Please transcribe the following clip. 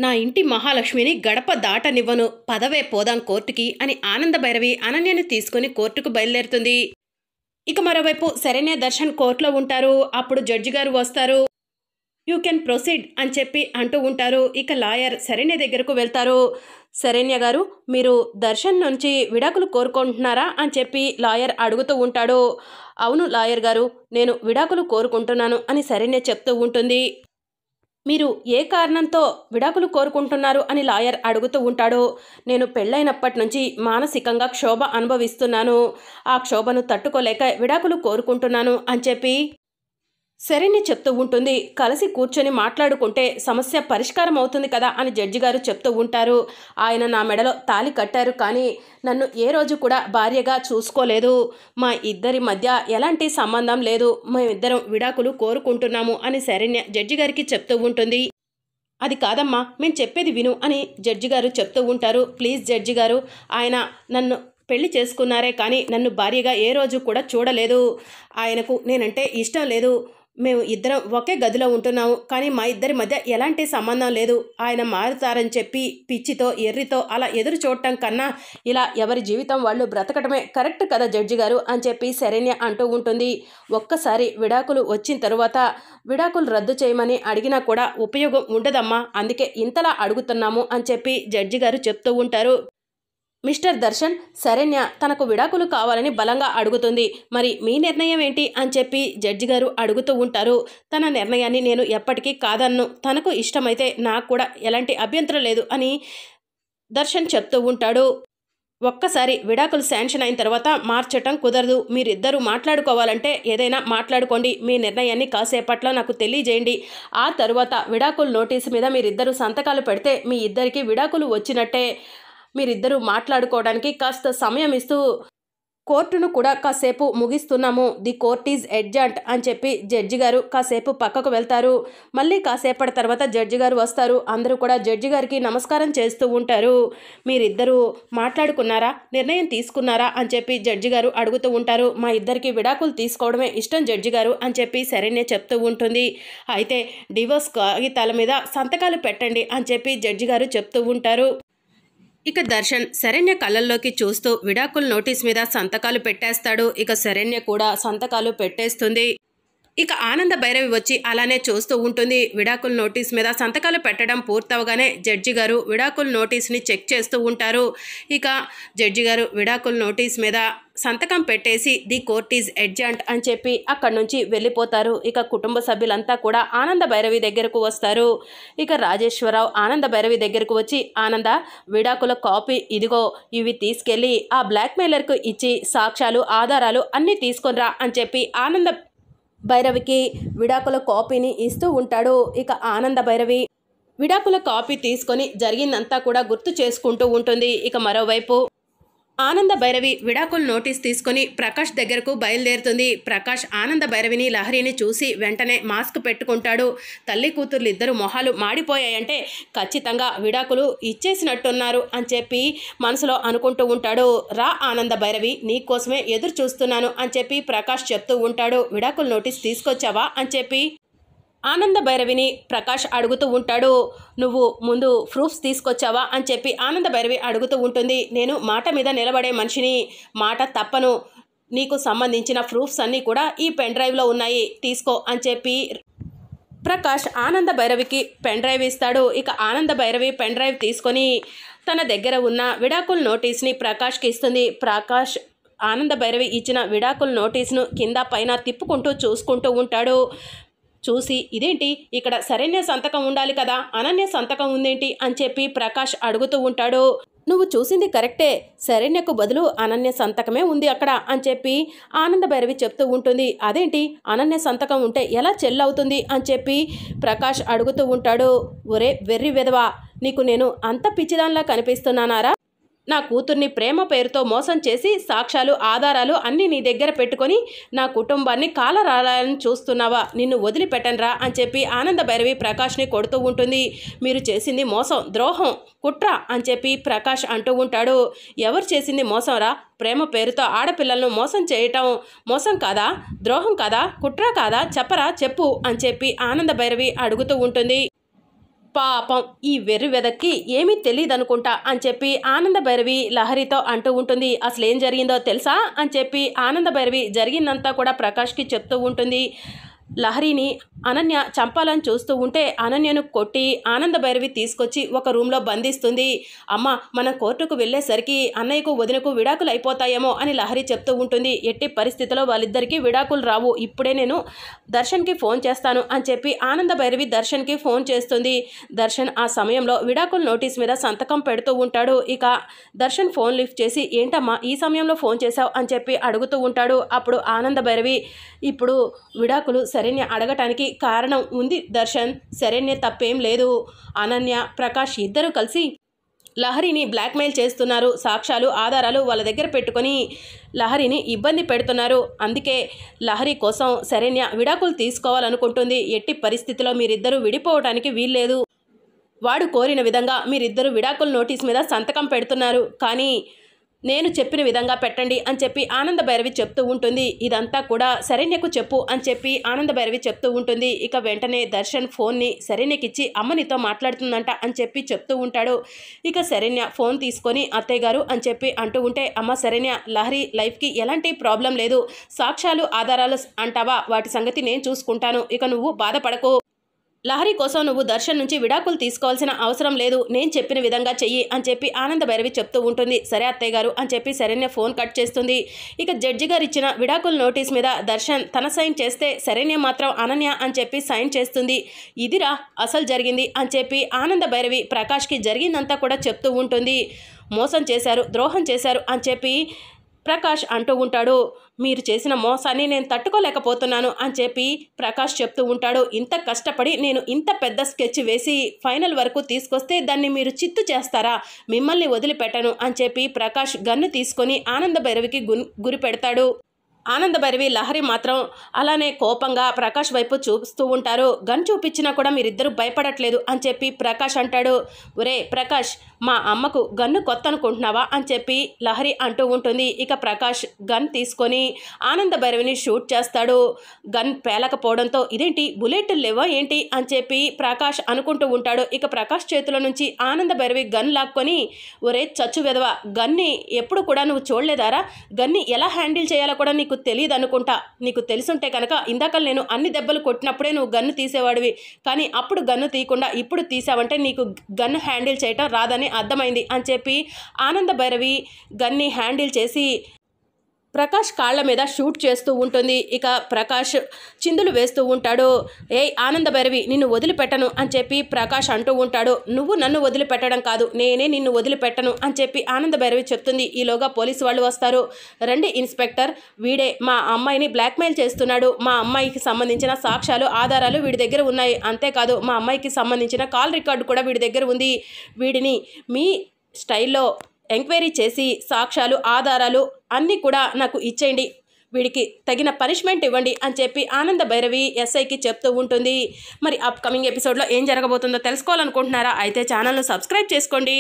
నా ఇంటి మహాలక్ష్మిని గడప దాటనివ్వను, పదవే పోదాం కోర్టుకి అని ఆనంద భైరవి అనన్యని తీసుకుని కోర్టుకు బయలుదేరుతుంది. ఇక మరోవైపు శరణ్య దర్శన్ కోర్టులో ఉంటారు. అప్పుడు జడ్జి గారు వస్తారు. యూ కెన్ ప్రొసీడ్ అని చెప్పి అంటూ ఉంటారు. ఇక లాయర్ శరణ్య దగ్గరకు వెళ్తారు. శరణ్య గారు, మీరు దర్శన్ నుంచి విడాకులు కోరుకుంటున్నారా అని చెప్పి లాయర్ అడుగుతూ ఉంటాడు. అవును లాయర్ గారు, నేను విడాకులు కోరుకుంటున్నాను అని శరణ్య చెప్తూ ఉంటుంది. మీరు ఏ కారణంతో విడాకులు కోరుకుంటున్నారు అని లాయర్ అడుగుతూ ఉంటాడు. నేను పెళ్ళైనప్పటి నుంచి మానసికంగా క్షోభ అనుభవిస్తున్నాను. ఆ క్షోభను తట్టుకోలేక విడాకులు కోరుకుంటున్నాను అని చెప్పి శరణ్య చెప్తూ ఉంటుంది. కలిసి కూర్చొని మాట్లాడుకుంటే సమస్య పరిష్కారం అవుతుంది కదా అని జడ్జి గారు చెప్తూ ఉంటారు. ఆయన నా మెడలో తాళి కట్టారు, కానీ నన్ను ఏ రోజు కూడా భార్యగా చూసుకోలేదు. మా ఇద్దరి మధ్య ఎలాంటి సంబంధం లేదు. మేమిద్దరం విడాకులు కోరుకుంటున్నాము అని శరణ్య జడ్జి గారికి చెప్తూ ఉంటుంది. అది కాదమ్మా, మేము చెప్పేది విను అని జడ్జి గారు చెప్తూ ఉంటారు. ప్లీజ్ జడ్జి గారు, ఆయన నన్ను పెళ్లి చేసుకున్నారే కానీ నన్ను భార్యగా ఏ రోజు కూడా చూడలేదు. ఆయనకు నేనంటే ఇష్టం లేదు. మేము ఇద్దరం ఒకే గదిలో ఉంటున్నాము, కానీ మా ఇద్దరి మధ్య ఎలాంటి సంబంధం లేదు. ఆయన మారుతారని చెప్పి పిచ్చితో ఎర్రితో అలా ఎదురు చూడటం కన్నా ఇలా ఎవరి జీవితం వాళ్ళు బ్రతకటమే కరెక్ట్ కదా జడ్జి గారు అని చెప్పి శరణ్య అంటూ ఉంటుంది. ఒక్కసారి విడాకులు వచ్చిన తరువాత విడాకులు రద్దు చేయమని అడిగినా కూడా ఉపయోగం ఉండదమ్మా, అందుకే ఇంతలా అడుగుతున్నాము అని చెప్పి జడ్జి గారు చెప్తూ ఉంటారు. మిస్టర్ దర్శన్, శరణ్య తనకు విడాకులు కావాలని బలంగా అడుగుతుంది. మరి మీ నిర్ణయం ఏంటి అని చెప్పి జడ్జి గారు అడుగుతూ ఉంటారు. తన నిర్ణయాన్ని నేను ఎప్పటికీ కాదన్ను. తనకు ఇష్టమైతే నాకు కూడా ఎలాంటి అభ్యంతరం లేదు అని దర్శన్ చెప్తూ ఉంటాడు. ఒక్కసారి విడాకులు శాంక్షన్ అయిన తర్వాత మార్చటం కుదరదు. మీరిద్దరూ మాట్లాడుకోవాలంటే ఏదైనా మాట్లాడుకోండి. మీ నిర్ణయాన్ని కాసేపట్లో నాకు తెలియజేయండి. ఆ తరువాత విడాకుల నోటీసు మీద మీరిద్దరూ సంతకాలు పెడితే మీ ఇద్దరికి విడాకులు వచ్చినట్టే. మీరిద్దరూ మాట్లాడుకోవడానికి కాస్త సమయం ఇస్తూ కోర్టును కూడా కాసేపు ముగిస్తున్నాము. ది కోర్ట్ ఈజ్ ఎడ్జాంట్ అని చెప్పి జడ్జి గారు కాసేపు పక్కకు వెళ్తారు. మళ్ళీ కాసేపటి తర్వాత జడ్జి గారు వస్తారు. అందరూ కూడా జడ్జి గారికి నమస్కారం చేస్తూ ఉంటారు. మీరిద్దరూ మాట్లాడుకున్నారా, నిర్ణయం తీసుకున్నారా అని చెప్పి జడ్జి గారు అడుగుతూ ఉంటారు. మా ఇద్దరికి విడాకులు తీసుకోవడమే ఇష్టం జడ్జి గారు అని చెప్పి శరణ్య చెప్తూ ఉంటుంది. అయితే డివోర్స్ కాగితాల మీద సంతకాలు పెట్టండి అని చెప్పి జడ్జి గారు చెప్తూ ఉంటారు. ఇక దర్శన్ శరణ్య కళ్ళల్లోకి చూస్తూ విడాకుల నోటీస్ మీద సంతకాలు పెట్టేస్తాడు. ఇక శరణ్య కూడా సంతకాలు పెట్టేస్తుంది. ఇక ఆనంద భైరవి వచ్చి అలానే చూస్తూ ఉంటుంది. విడాకుల నోటీస్ మీద సంతకాలు పెట్టడం పూర్తవగానే జడ్జి గారు విడాకుల నోటీస్ని చెక్ చేస్తూ ఉంటారు. ఇక జడ్జి గారు విడాకుల నోటీస్ మీద సంతకం పెట్టేసి ది కోర్ట్ ఈజ్ ఎడ్జాంట్ అని చెప్పి అక్కడి నుంచి వెళ్ళిపోతారు. ఇక కుటుంబ సభ్యులంతా కూడా ఆనంద భైరవి దగ్గరకు వస్తారు. ఇక రాజేశ్వరరావు ఆనంద భైరవి దగ్గరకు వచ్చి, ఆనంద, విడాకుల కాపీ ఇదిగో, ఇవి తీసుకెళ్ళి ఆ బ్లాక్మెయిలర్కు ఇచ్చి సాక్ష్యాలు ఆధారాలు అన్నీ తీసుకొనిరా అని చెప్పి ఆనంద భైరవికి విడాకుల కాపీని ఇస్తూ ఉంటాడు. ఇక ఆనంద భైరవి విడాకుల కాపీ తీసుకొని జరిగిందంతా కూడా గుర్తు చేసుకుంటూ ఉంటుంది. ఇక మరోవైపు ఆనంద భైరవి విడాకుల నోటీస్ తీసుకొని ప్రకాష్ దగ్గరకు బయలుదేరుతుంది. ప్రకాష్ ఆనంద భైరవిని లహరిని చూసి వెంటనే మాస్క్ పెట్టుకుంటాడు. తల్లి కూతుర్లు ఇద్దరు మొహాలు మాడిపోయాయంటే ఖచ్చితంగా విడాకులు ఇచ్చేసినట్టున్నారు అని చెప్పి మనసులో అనుకుంటూ ఉంటాడు. రా ఆనంద భైరవి, నీకోసమే ఎదురు చూస్తున్నాను అని చెప్పి ప్రకాష్ చెప్తూ ఉంటాడు. విడాకుల నోటీస్ తీసుకొచ్చావా అని చెప్పి ఆనంద భైరవిని ప్రకాష్ అడుగుతూ ఉంటాడు. నువ్వు ముందు ప్రూఫ్స్ తీసుకొచ్చావా అని చెప్పి ఆనంద భైరవి అడుగుతూ ఉంటుంది. నేను మాట మీద నిలబడే మనిషిని, మాట తప్పను. నీకు సంబంధించిన ప్రూఫ్స్ అన్నీ కూడా ఈ పెన్ డ్రైవ్లో ఉన్నాయి, తీసుకో అని చెప్పి ప్రకాష్ ఆనంద భైరవికి పెన్ డ్రైవ్ ఇస్తాడు. ఇక ఆనంద భైరవి పెన్ డ్రైవ్ తీసుకొని తన దగ్గర ఉన్న విడాకుల నోటీస్ని ప్రకాష్కి ఇస్తుంది. ప్రకాష్ ఆనంద భైరవి ఇచ్చిన విడాకుల నోటీస్ను కింద పైన తిప్పుకుంటూ చూసుకుంటూ ఉంటాడు. చూసి, ఇదేంటి ఇక్కడ శరణ్య సంతకం ఉండాలి కదా, అనన్య సంతకం ఉందేంటి అని చెప్పి ప్రకాష్ అడుగుతూ ఉంటాడు. నువ్వు చూసింది కరెక్టే, శరణ్యకు బదులు అనన్య సంతకమే ఉంది అక్కడ అని చెప్పి ఆనంద భైరవి చెప్తూ ఉంటుంది. అదేంటి అనన్య సంతకం ఉంటే ఎలా చెల్లవుతుంది అని చెప్పి ప్రకాష్ అడుగుతూ ఉంటాడు. ఒరే వెర్రి వెధవా, నీకు నేను అంత పిచ్చిదానిలా కనిపిస్తున్నానారా? నా కూతుర్ని ప్రేమ పేరుతో మోసం చేసి సాక్ష్యాలు ఆధారాలు అన్నీ నీ దగ్గర పెట్టుకొని నా కుటుంబాన్ని కాలరాలని చూస్తున్నావా? నిన్ను వదిలిపెట్టనరా అని చెప్పి ఆనంద భైరవి ప్రకాష్ని కొడుతూ ఉంటుంది. మీరు చేసింది మోసం, ద్రోహం, కుట్ర అని చెప్పి ప్రకాష్ అంటూ ఉంటాడు. ఎవరు చేసింది మోసం రా? ప్రేమ పేరుతో ఆడపిల్లలను మోసం చేయటం మోసం కాదా, ద్రోహం కాదా, కుట్ర కాదా? చెప్పరా, చెప్పు అని చెప్పి ఆనంద భైరవి అడుగుతూ ఉంటుంది. పాపం ఈ వెర్రి వెదక్కి ఏమీ తెలియదనుకుంటా అని చెప్పి ఆనంద భైరవి లహరితో అంటూ ఉంటుంది. అసలు ఏం జరిగిందో తెలుసా అని చెప్పి ఆనంద భైరవి జరిగిందంతా కూడా ప్రకాష్కి చెప్తూ ఉంటుంది. లహరిని అనన్య చంపాలని చూస్తూ ఉంటే అనన్యను కొట్టి ఆనంద భైరవి తీసుకొచ్చి ఒక రూమ్లో బంధిస్తుంది. అమ్మ మనం కోర్టుకు వెళ్ళేసరికి అన్నయ్యకు వదినకు విడాకులు అయిపోతాయేమో అని లహరి చెప్తూ ఉంటుంది. ఎట్టి పరిస్థితిలో వాళ్ళిద్దరికీ విడాకులు రావు, ఇప్పుడే నేను దర్శన్కి ఫోన్ చేస్తాను అని చెప్పి ఆనంద భైరవి దర్శన్కి ఫోన్ చేస్తుంది. దర్శన్ ఆ సమయంలో విడాకుల నోటీస్ మీద సంతకం పెడుతూ ఉంటాడు. ఇక దర్శన్ ఫోన్ లిఫ్ట్ చేసి ఏంటమ్మా ఈ సమయంలో ఫోన్ చేశావు అని చెప్పి అడుగుతూ ఉంటాడు. అప్పుడు ఆనంద భైరవి ఇప్పుడు విడాకులు శరణ్య అడగటానికి కారణం ఉంది దర్శన్, శరణ్య తప్పేం లేదు. అనన్య ప్రకాష్ ఇద్దరు కలిసి లహరిని బ్లాక్మెయిల్ చేస్తున్నారు. సాక్ష్యాలు ఆధారాలు వాళ్ళ దగ్గర పెట్టుకొని లహరిని ఇబ్బంది పెడుతున్నారు. అందుకే లహరి కోసం శరణ్య విడాకులు తీసుకోవాలనుకుంటుంది. ఎట్టి పరిస్థితిలో మీరిద్దరూ విడిపోవడానికి వీల్లేదు. వాడు కోరిన విధంగా మీరిద్దరూ విడాకుల నోటీస్ మీద సంతకం పెడుతున్నారు, కానీ నేను చెప్పిన విధంగా పెట్టండి అని చెప్పి ఆనంద భైరవి చెప్తూ ఉంటుంది. ఇదంతా కూడా శరణ్యకు చెప్పు అని చెప్పి ఆనంద భైరవి చెప్తూ ఉంటుంది. ఇక వెంటనే దర్శన్ ఫోన్ని శరణ్యకిచ్చి అమ్మనితో మాట్లాడుతుందంట అని చెప్పి చెప్తూ ఉంటాడు. ఇక శరణ్య ఫోన్ తీసుకొని అత్తయ్య గారు అని చెప్పి అంటూ ఉంటే, అమ్మ శరణ్య లహరి లైఫ్కి ఎలాంటి ప్రాబ్లం లేదు, సాక్ష్యాలు ఆధారాలు అంటావా వాటి సంగతి నేను చూసుకుంటాను, ఇక నువ్వు బాధపడకు, లహరి కోసం నువ్వు దర్శన్ నుంచి విడాకులు తీసుకోవాల్సిన అవసరం లేదు, నేను చెప్పిన విధంగా చెయ్యి అని చెప్పి ఆనంద భైరవి చెప్తూ ఉంటుంది. సరే అత్తయ్య గారు అని చెప్పి శరణ్య ఫోన్ కట్ చేస్తుంది. ఇక జడ్జి గారు ఇచ్చిన విడాకుల నోటీస్ మీద దర్శన్ తన సైన్ చేస్తే శరణ్య మాత్రం అనన్య అని చెప్పి సైన్ చేస్తుంది. ఇదిరా అసలు జరిగింది అని చెప్పి ఆనంద భైరవి ప్రకాష్కి జరిగిందంతా కూడా చెప్తూ ఉంటుంది. మోసం చేశారు, ద్రోహం చేశారు అని చెప్పి ప్రకాష్ అంటూ ఉంటాడు. మీరు చేసిన మోసాన్ని నేను తట్టుకోలేకపోతున్నాను అని చెప్పి ప్రకాష్ చెప్తూ ఉంటాడు. ఇంత కష్టపడి నేను ఇంత పెద్ద స్కెచ్ వేసి ఫైనల్ వరకు తీసుకొస్తే దాన్ని మీరు చిత్తు చేస్తారా, మిమ్మల్ని వదిలిపెట్టను అని చెప్పి ప్రకాష్ గన్ను తీసుకొని ఆనంద భైరవికి గురి పెడతాడు. ఆనంద భైరవి లహరి మాత్రం అలానే కోపంగా ప్రకాష్ వైపు చూస్తూ ఉంటారు. గన్ చూపించినా కూడా మీరిద్దరూ భయపడట్లేదు అని చెప్పి ప్రకాష్ అంటాడు. ఒరే ప్రకాష్ మా అమ్మకు గన్ను కొత్త అనుకుంటున్నావా అని చెప్పి లహరి అంటూ ఉంటుంది. ఇక ప్రకాష్ గన్ తీసుకొని ఆనంద భైరవిని షూట్ చేస్తాడు. గన్ పేలకపోవడంతో ఇదేంటి బుల్లెట్ లేవా ఏంటి అని చెప్పి ప్రకాష్ అనుకుంటూ ఉంటాడు. ఇక ప్రకాష్ చేతిలో నుంచి ఆనంద భైరవి గన్ లాక్కొని, ఒరే చచ్చు వెదవ గన్ని ఎప్పుడు కూడా నువ్వు చూడలేదారా, గన్ని ఎలా హ్యాండిల్ చేయాలో కూడా నీకు తెలియదు అనుకుంటా, నీకు తెలుసుంటే కనుక ఇందాక నేను అన్ని దెబ్బలు కొట్టినప్పుడే నువ్వు గన్ను తీసేవాడివి, కానీ అప్పుడు గన్ను తీయకుండా ఇప్పుడు తీసావంటే నీకు గన్ను హ్యాండిల్ చేయటం రాదని అర్థమైంది అని చెప్పి ఆనంద భైరవి గన్ని హ్యాండిల్ చేసి ప్రకాష్ కాళ్ళ మీద షూట్ చేస్తూ ఉంటుంది. ఇక ప్రకాష్ చిందులు వేస్తూ ఉంటాడు. ఏయ్ ఆనంద భైరవి నిన్ను వదిలిపెట్టను అని చెప్పి ప్రకాష్ అంటూ ఉంటాడు. నువ్వు నన్ను వదిలిపెట్టడం కాదు, నేనే నిన్ను వదిలిపెట్టను అని చెప్పి ఆనంద భైరవి చెప్తుంది. ఈలోగా పోలీసు వాళ్ళు వస్తారు. రండి ఇన్స్పెక్టర్, వీడే మా అమ్మాయిని బ్లాక్మెయిల్ చేస్తున్నాడు, మా అమ్మాయికి సంబంధించిన సాక్ష్యాలు ఆధారాలు వీడి దగ్గర ఉన్నాయి, అంతేకాదు మా అమ్మాయికి సంబంధించిన కాల్ రికార్డు కూడా వీడి దగ్గర ఉంది, వీడిని మీ స్టైల్లో ఎంక్వైరీ చేసి సాక్ష్యాలు ఆధారాలు అన్నీ కూడా నాకు ఇచ్చేయండి, వీడికి తగిన పనిష్మెంట్ ఇవ్వండి అని చెప్పి ఆనంద భైరవి ఎస్ఐకి చెప్తూ ఉంటుంది. మరి అప్కమింగ్ ఎపిసోడ్లో ఏం జరగబోతుందో తెలుసుకోవాలనుకుంటున్నారా? అయితే ఛానల్ను సబ్స్క్రైబ్ చేసుకోండి.